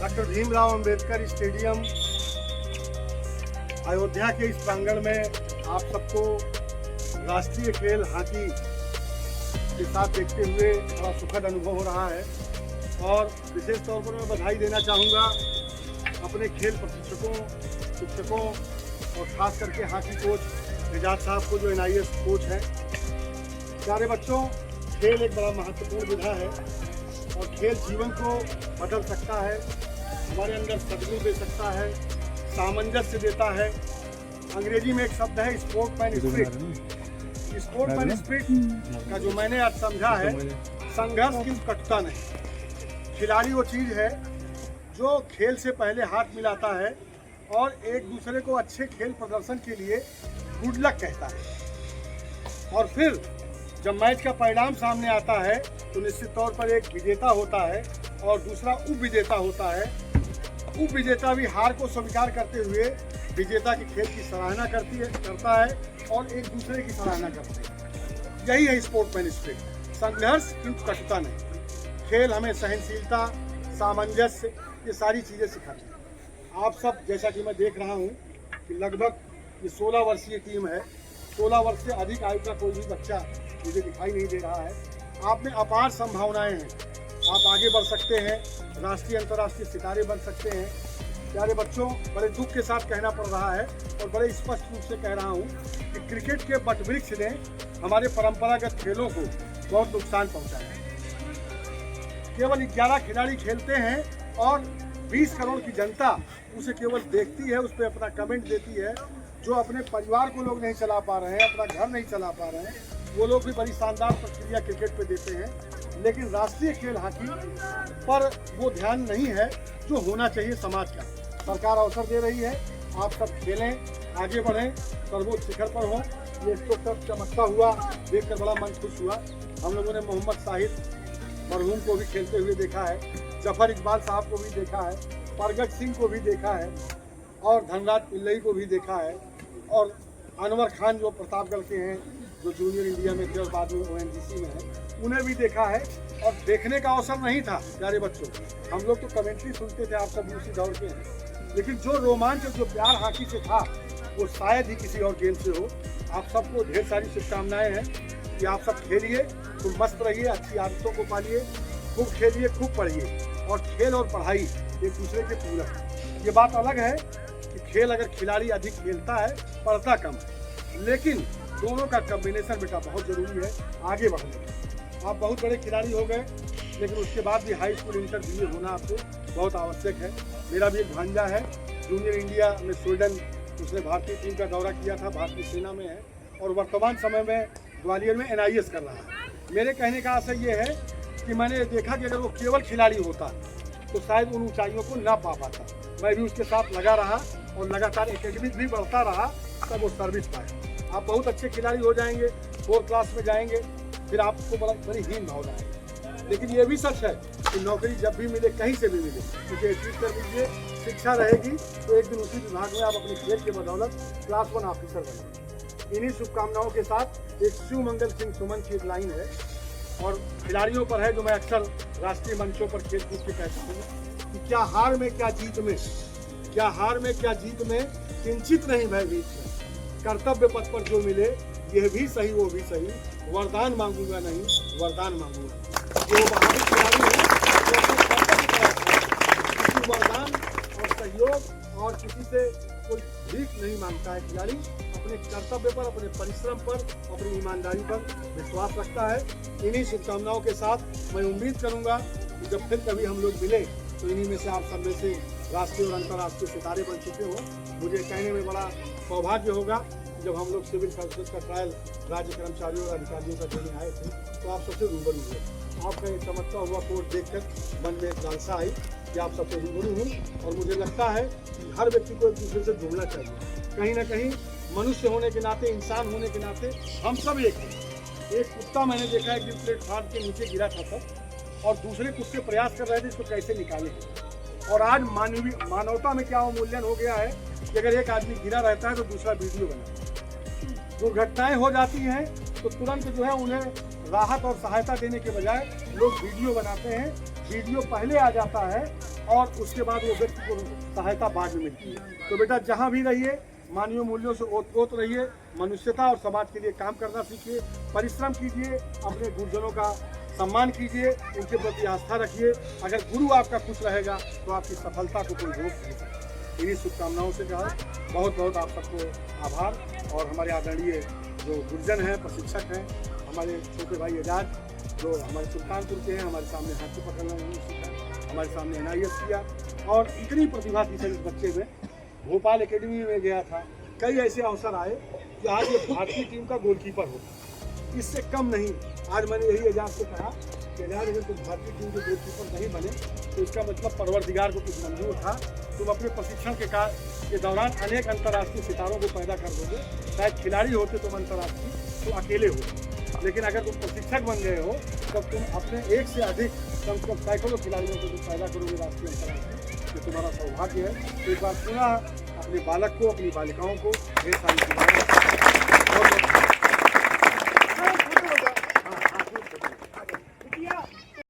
Doctor Bhimrao Ambedkar stadium Ayodhya के इस प्रांगण में आप सबको राष्ट्रीय खेल हॉकी के साथ देखते हुए बड़ा सुखद अनुभव हो रहा है। और विशेष तौर पर मैं बधाई देना चाहूँगा अपने खेल प्रशिक्षकों, शिक्षकों और ख़ास करके हॉकी कोच एजाज साहब को, जो NIS कोच हैं। प्यारे बच्चों, खेल एक बड़ा महत्वपूर्ण विधा है और खेल जीवन को बदल सकता है, हमारे अंदर सद्गुण दे सकता है, सामंजस्य देता है। अंग्रेजी में एक शब्द है स्पोर्ट्समैन स्पिरिट। स्पोर्ट्समैन स्पिरिट का जो मैंने आज समझा है, संघर्ष की कटुता नहीं। खिलाड़ी वो चीज़ है जो खेल से पहले हाथ मिलाता है और एक दूसरे को अच्छे खेल प्रदर्शन के लिए गुड लक कहता है। और फिर जब मैच का परिणाम सामने आता है तो निश्चित तौर पर एक विजेता होता है और दूसरा उप विजेता होता है। उप विजेता भी हार को स्वीकार करते हुए विजेता के खेल की सराहना करता है और एक दूसरे की सराहना करते हैं। यही है स्पोर्ट्समैन स्पिरिट, संघर्ष किंतु कटुता नहीं। खेल हमें सहनशीलता, सामंजस्य, ये सारी चीज़ें सिखाती हैं। आप सब, जैसा कि मैं देख रहा हूँ कि लगभग ये 16 वर्षीय टीम है। 16 वर्ष से अधिक आयु का कोई भी बच्चा मुझे दिखाई नहीं दे रहा है। आप में अपार संभावनाएं हैं, आप आगे बढ़ सकते हैं, राष्ट्रीय अंतर्राष्ट्रीय सितारे बन सकते हैं। प्यारे बच्चों, बड़े दुख के साथ कहना पड़ रहा है और बड़े स्पष्ट रूप से कह रहा हूँ कि क्रिकेट के बटवृक्ष ने हमारे परंपरागत खेलों को बहुत नुकसान पहुँचाया है। केवल 11 खिलाड़ी खेलते हैं और 20 करोड़ की जनता उसे केवल देखती है, उस पर अपना कमेंट देती है। जो अपने परिवार को लोग नहीं चला पा रहे हैं, अपना घर नहीं चला पा रहे हैं, वो लोग भी बड़ी शानदार प्रतिक्रिया क्रिकेट पे देते हैं। लेकिन राष्ट्रीय खेल हॉकी पर वो ध्यान नहीं है जो होना चाहिए समाज का। सरकार अवसर दे रही है, आप सब खेलें, आगे बढ़ें, सर्वोच्च शिखर पर हों। ये सब चमकता हुआ देखकर बड़ा मन खुश हुआ। हम लोगों ने मोहम्मद साहिद मरहूम को भी खेलते हुए देखा है, जफर इकबाल साहब को भी देखा है, प्रगट सिंह को भी देखा है और धनराज पिल्लई को भी देखा है, और अनवर खान जो प्रतापगढ़ के हैं, जो जूनियर इंडिया में थे और बाद में ONGC में है, उन्हें भी देखा है। और देखने का अवसर नहीं था प्यारे बच्चों, हम लोग तो कमेंट्री सुनते थे, आप सब उसी दौर के हैं। लेकिन जो रोमांच, जो प्यार हॉकी से था, वो शायद ही किसी और गेम से हो। आप सबको ढेर सारी शुभकामनाएं हैं कि आप सब खेलिए, खूब मस्त रहिए, अच्छी आदतों को पालिए, खूब खेलिए, खूब पढ़िए। और खेल और पढ़ाई एक दूसरे के पूरक है। ये बात अलग है कि खेल अगर खिलाड़ी अधिक खेलता है, पढ़ता कम है, लेकिन दोनों का कॉम्बिनेशन बेटा बहुत ज़रूरी है आगे बढ़ने में। आप बहुत बड़े खिलाड़ी हो गए, लेकिन उसके बाद भी हाई स्कूल, इंटर, BA होना आपको बहुत आवश्यक है। मेरा भी एक भांजा है, जूनियर इंडिया में स्वीडन, उसने भारतीय टीम का दौरा किया था, भारतीय सेना में है और वर्तमान समय में ग्वालियर में NIS कर रहा है। मेरे कहने का आशय ये है कि मैंने देखा कि अगर वो केवल खिलाड़ी होता तो शायद उन ऊंचाइयों को ना पा पाता। मैं भी उसके साथ लगा रहा और लगातार एकेडमिक भी बढ़ता रहा, तब वो सर्विस पाए। आप बहुत अच्छे खिलाड़ी हो जाएंगे, 4th क्लास में जाएंगे, फिर आपको बड़ी हीन भावना है। लेकिन ये भी सच है कि नौकरी जब भी मिले, कहीं से भी मिले, क्योंकि अचीव कर लीजिए, शिक्षा रहेगी तो एक दिन उसी विभाग में आप अपने खेल के बदौलत क्लास 1 ऑफिसर बनेंगे। इन्हीं शुभकामनाओं के साथ एक शिव मंगल सिंह सुमन की एक लाइन है और खिलाड़ियों पर है, जो मैं अक्सर राष्ट्रीय मंचों पर खेल कूद के कहता हूँ कि क्या हार में क्या जीत में, क्या हार में क्या जीत में, किंचित नहीं भयभीत में। कर्तव्य पथ पर जो मिले, यह भी सही वो भी सही, वरदान मांगूंगा नहीं, वरदान मांगूंगा। जो बहादुर खिलाड़ी है, किसी वरदान और सहयोग और किसी से कोई भीख नहीं मांगता है। खिलाड़ी अपने कर्तव्य पर, अपने परिश्रम पर, अपनी ईमानदारी पर विश्वास रखता है। इन्हीं शुभकामनाओं के साथ मैं उम्मीद करूंगा कि जब फिर कभी हम लोग मिले तो इन्हीं में से आप सब में से राष्ट्रीय और अंतर्राष्ट्रीय सितारे बन चुके हो। मुझे कहने में बड़ा सौभाग्य होगा कि जब हम लोग सिविल सर्विसेज का ट्रायल राज्य कर्मचारियों और अधिकारियों का देने आए थे तो आप सबसे रूबरू हुए। आपका ये चमकता हुआ कोर्स देखकर मन में एक लालसा आई कि आप सबसे रूबरू हूँ। और मुझे लगता है कि हर व्यक्ति को एक दूसरे से जुड़ना चाहिए। कहीं ना कहीं मनुष्य होने के नाते, इंसान होने के नाते हम सब एक हैं। एक कुत्ता मैंने देखा है कि प्लेटफार्म के नीचे गिरा था सब, और दूसरे कुत्ते प्रयास कर रहे थे इसको कैसे निकालें। और आज मानवता में क्या अवमूल्यन हो गया है कि अगर एक आदमी गिरा रहता है तो दूसरा वीडियो बनाता है। दुर्घटनाएं हो जाती हैं तो तुरंत जो है उन्हें राहत और सहायता देने के बजाय लोग वीडियो बनाते हैं, वीडियो पहले आ जाता है और उसके बाद वो व्यक्ति को सहायता बाद में मिलती है। तो बेटा जहाँ भी रहिए मानवीय मूल्यों से ओत रहिए, मनुष्यता और समाज के लिए काम करना सीखिए, परिश्रम कीजिए, अपने गुरुजनों का सम्मान कीजिए, उनके प्रति आस्था रखिए। अगर गुरु आपका खुश रहेगा तो आपकी सफलता को कोई रोक नहीं सकता। इन्हीं शुभकामनाओं से कहा बहुत बहुत आप सबको आभार। और हमारे आदरणीय जो गुरुजन हैं, प्रशिक्षक हैं, हमारे छोटे भाई एजाज जो हमारे सुल्तानपुर के हैं, हमारे सामने हाथी पकड़ना नहीं सीखा, हमारे सामने NIS किया और इतनी प्रतिभा थी सर इस बच्चे में। भोपाल एकेडमी में गया था, कई ऐसे अवसर आए कि आज ये भारतीय टीम का गोलकीपर हो, इससे कम नहीं। आज मैंने यही एजाज से कहा कि एजाज अगर तुम भारतीय टीम के गोलकीपर नहीं बने तो इसका मतलब परवरदिगार को कुछ मंजूर था। तुम अपने प्रशिक्षण के दौरान अनेक अंतर्राष्ट्रीय सितारों को पैदा कर दोगे। शायद खिलाड़ी होते तुम अंतर्राष्ट्रीय तो अकेले हो, लेकिन अगर तुम प्रशिक्षक बन गए हो तब तुम अपने एक से अधिक कम से कम सैकड़ों खिलाड़ियों को तुम पैदा करोगे राष्ट्रीय अंतर्राष्ट्रीय। ये तुम्हारा सौभाग्य है। एक बार पुनः अपने बालक को, अपनी बालिकाओं को ढेर सारी शुभकामनाएं।